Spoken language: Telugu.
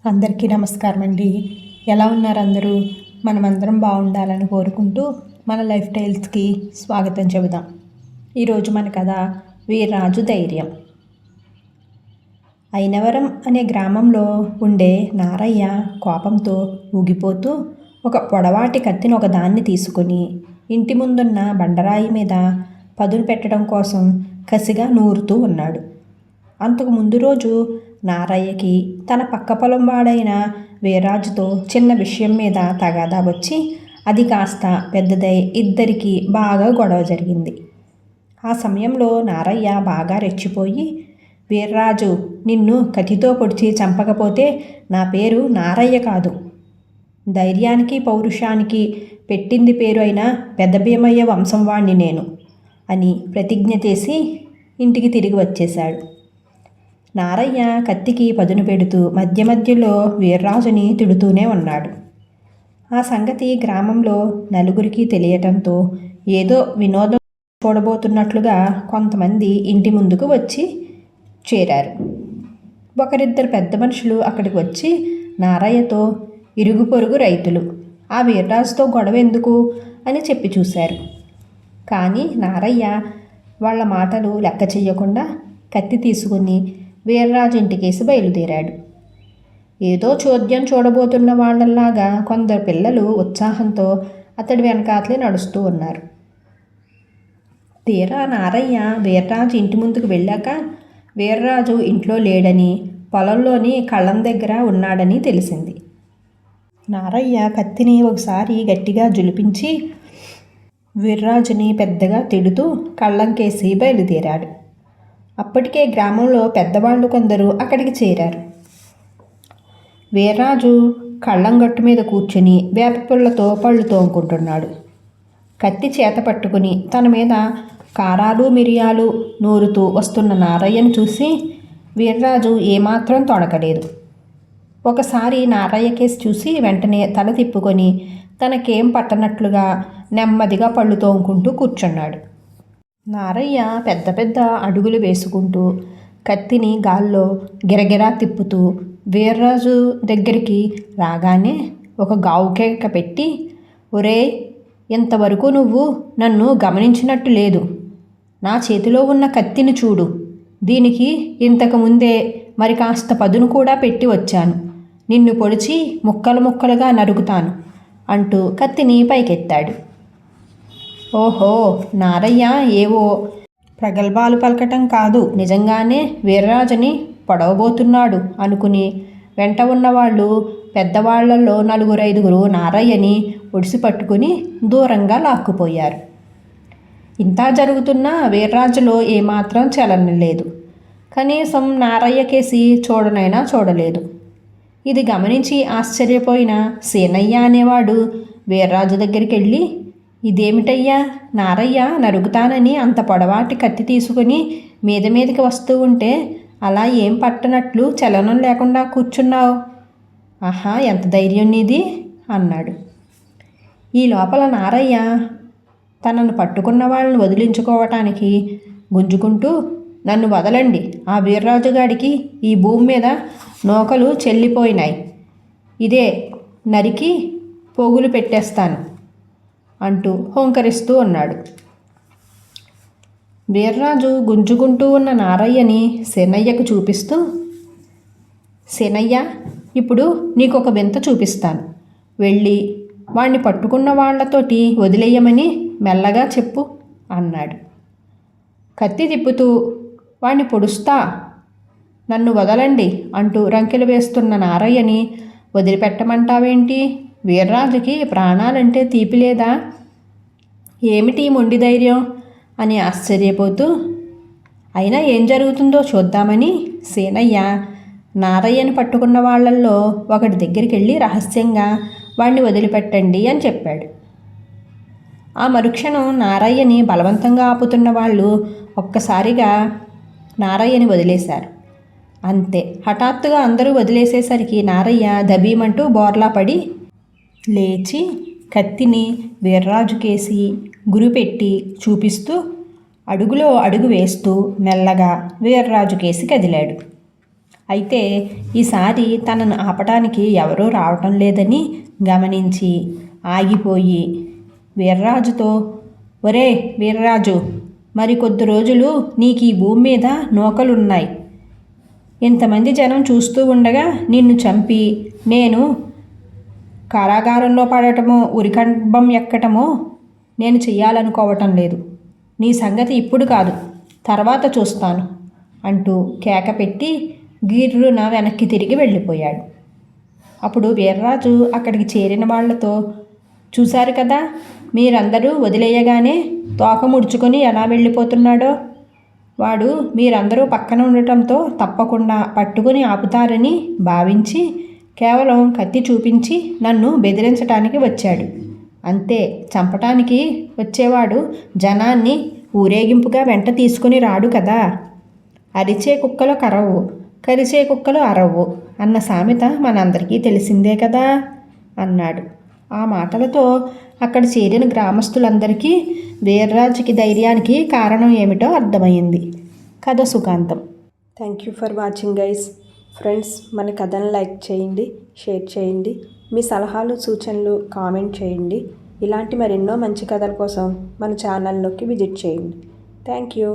అందరికీ నమస్కారం అండి. ఎలా ఉన్నారు అందరూ? మనమందరం బాగుండాలని కోరుకుంటూ మన లైఫ్ స్టైల్స్కి స్వాగతం చెబుదాం. ఈరోజు మన కథ వీర్రాజు ధైర్యం. అయినవరం అనే గ్రామంలో ఉండే నారయ్య కోపంతో ఊగిపోతూ ఒక పొడవాటి కత్తిని ఒకదాన్ని తీసుకుని ఇంటి ముందున్న బండరాయి మీద పదును పెట్టడం కోసం కసిగా నూరుతూ ఉన్నాడు. అంతకు ముందు రోజు నారయ్యకి తన పక్క పొలం వాడైన వీర్రాజుతో చిన్న విషయం మీద తగాదా వచ్చి అది కాస్త పెద్దదై ఇద్దరికీ బాగా గొడవ జరిగింది. ఆ సమయంలో నారయ్య బాగా రెచ్చిపోయి, వీర్రాజు, నిన్ను కత్తితో పొడిచి చంపకపోతే నా పేరు నారయ్య కాదు, ధైర్యానికి పౌరుషానికి పెట్టింది పేరు అయిన పెద్ద భీమయ్య వంశం వాణ్ణి నేను అని ప్రతిజ్ఞ చేసి ఇంటికి తిరిగి వచ్చేశాడు. నారయ్య కత్తికి పదును పెడుతూ మధ్య మధ్యలో వీర్రాజుని తిడుతూనే ఉన్నాడు. ఆ సంగతి గ్రామంలో నలుగురికి తెలియటంతో ఏదో వినోదం చూడబోతున్నట్లుగా కొంతమంది ఇంటి ముందుకు వచ్చి చేరారు. ఒకరిద్దరు పెద్ద మనుషులు అక్కడికి వచ్చి నారయ్యతో, ఇరుగు పొరుగు రైతులు, ఆ వీర్రాజుతో గొడవ ఎందుకు అని చెప్పి చూశారు. కానీ నారయ్య వాళ్ళ మాటలు లెక్క చెయ్యకుండా కత్తి తీసుకుని వీర్రాజు ఇంటికేసి బయలుదేరాడు. ఏదో చోద్యం చూడబోతున్న వాళ్ళలాగా కొందరు పిల్లలు ఉత్సాహంతో అతడి వెనకాతలే నడుస్తూ ఉన్నారు. తీరా నారయ్య వీర్రాజు ఇంటి ముందుకు వెళ్ళాక వీర్రాజు ఇంట్లో లేడని, పొలంలోని కళ్ళం దగ్గర ఉన్నాడని తెలిసింది. నారయ్య కత్తిని ఒకసారి గట్టిగా జులిపించి వీర్రాజుని పెద్దగా తిడుతూ కళ్ళంకేసి బయలుదేరాడు. అప్పటికే గ్రామంలో పెద్దవాళ్ళు కొందరు అక్కడికి చేరారు. వీర్రాజు కళ్ళంగట్టు మీద కూర్చుని వేపపుల్లతో పళ్ళు తోముకుంటున్నాడు. కత్తి చేత పట్టుకుని తన మీద కారాలు మిరియాలు నూరుతూ వస్తున్న నారయ్యను చూసి వీర్రాజు ఏమాత్రం తొణకలేదు. ఒకసారి నారయ్య కేసి చూసి వెంటనే తల తిప్పుకొని తనకేం పట్టనట్లుగా నెమ్మదిగా పళ్ళు తోముకుంటూ కూర్చున్నాడు. నారయ్య పెద్ద పెద్ద అడుగులు వేసుకుంటూ కత్తిని గాల్లో గిరగిరా తిప్పుతూ వీర్రాజు దగ్గరికి రాగానే ఒక గావుకేక పెట్టి, ఒరే, ఇంతవరకు నువ్వు నన్ను గమనించినట్టు లేదు. నా చేతిలో ఉన్న కత్తిని చూడు. దీనికి ఇంతకుముందే మరి కాస్త పదును కూడా పెట్టి వచ్చాను. నిన్ను పొడిచి ముక్కలు ముక్కలుగా నరుకుతాను అంటూ కత్తిని పైకెత్తాడు. ఓహో, నారయ్య ఏవో ప్రగల్భాలు పలకటం కాదు, నిజంగానే వీర్రాజుని పొడవబోతున్నాడు అనుకుని వెంట ఉన్నవాళ్ళు పెద్దవాళ్లలో 4-5 నారయ్యని ఒడిసి పట్టుకుని దూరంగా లాక్కుపోయారు. ఇంత జరుగుతున్నా వీర్రాజులో ఏమాత్రం చలనం లేదు. కనీసం నారయ్య కేసి చూడనైనా చూడలేదు. ఇది గమనించి ఆశ్చర్యపోయిన సీనయ్య అనేవాడు వీర్రాజు దగ్గరికి వెళ్ళి, ఇదేమిటయ్యా, నారయ్య నరుగుతానని అంత పొడవాటి కత్తి తీసుకుని మీద మీదకి వస్తూ ఉంటే అలా ఏం పట్టనట్లు చలనం లేకుండా కూర్చున్నావు? ఆహా, ఎంత ధైర్యం నీది అన్నాడు. ఈ లోపల నారయ్య తనను పట్టుకున్న వాళ్ళని వదిలించుకోవటానికి గుంజుకుంటూ, నన్ను వదలండి, ఆ వీర్రాజుగాడికి ఈ భూమి మీద నూకలు చెల్లిపోయినాయి, ఇదే నరికి పోగులు పెట్టేస్తాను అంటూ హోంకరిస్తూ ఉన్నాడు. వీర్రాజు గుంజుకుంటూ ఉన్న నారయ్యని శనయ్యకు చూపిస్తూ, శనయ్య, ఇప్పుడు నీకొక వింత చూపిస్తాను. వెళ్ళి వాణ్ణి పట్టుకున్న వాళ్లతోటి వదిలేయమని మెల్లగా చెప్పు అన్నాడు. కత్తి తిప్పుతూ, వాణ్ణి పొడుస్తా, నన్ను వదలండి అంటూ రంకెలు వేస్తున్న నారయ్యని వదిలిపెట్టమంటావేంటి? వీర్రాజుకి ప్రాణాలంటే తీపి లేదా? ఏమిటి మొండి ధైర్యం అని ఆశ్చర్యపోతూ, అయినా ఏం జరుగుతుందో చూద్దామని సీనయ్య నారయ్యని పట్టుకున్న వాళ్ళల్లో ఒకటి దగ్గరికి వెళ్ళి రహస్యంగా వాణ్ణి వదిలిపెట్టండి అని చెప్పాడు. ఆ మరుక్షణం నారయ్యని బలవంతంగా ఆపుతున్న వాళ్ళు ఒక్కసారిగా నారయ్యని వదిలేశారు. అంతే, హఠాత్తుగా అందరూ వదిలేసేసరికి నారయ్య దబీమంటూ బోర్లా పడి లేచి కత్తిని వీర్రాజుకేసి గురిపెట్టి చూపిస్తూ అడుగులో అడుగు వేస్తూ మెల్లగా వీర్రాజుకేసి కదిలాడు. అయితే ఈసారి తనను ఆపటానికి ఎవరూ రావటం లేదని గమనించి ఆగిపోయి వీర్రాజుతో, ఒరే వీర్రాజు, మరి కొద్ది రోజులు నీకు ఈ భూమి మీద నూకలున్నాయి. ఇంతమంది జనం చూస్తూ ఉండగా నిన్ను చంపి నేను కారాగారంలో పడటమో ఉరికంబం ఎక్కటమో నేను చెయ్యాలనుకోవటం లేదు. నీ సంగతి ఇప్పుడు కాదు, తర్వాత చూస్తాను అంటూ కేక పెట్టి గిర్రున వెనక్కి తిరిగి వెళ్ళిపోయాడు. అప్పుడు వీర్రాజు అక్కడికి చేరిన వాళ్లతో, చూశారు కదా, మీరందరూ వదిలేయగానే తోక ముడుచుకొని ఎలా వెళ్ళిపోతున్నాడో. వాడు మీరందరూ పక్కన ఉండటంతో తప్పకుండా పట్టుకుని ఆపుతారని భావించి కేవలం కత్తి చూపించి నన్ను బెదిరించటానికి వచ్చాడు. అంతే, చంపటానికి వచ్చేవాడు జనాన్ని ఊరేగింపుగా వెంట తీసుకుని రాడు కదా. అరిచే కుక్కలు కరవు, కరిచే కుక్కలు అరవు అన్న సామెత మనందరికీ తెలిసిందే కదా అన్నాడు. ఆ మాటలతో అక్కడ చేరిన గ్రామస్తులందరికీ వీర్రాజుకి ధైర్యానికి కారణం ఏమిటో అర్థమైంది. కథ సుఖాంతం. Thank you for watching guys. Friends, మన కథను లైక్ చేయండి, షేర్ చేయండి, మీ సలహాలు సూచనలు కామెంట్ చేయండి. ఇలాంటి మరెన్నో మంచి కథల కోసం మన ఛానల్లోకి విజిట్ చేయండి. Thank you.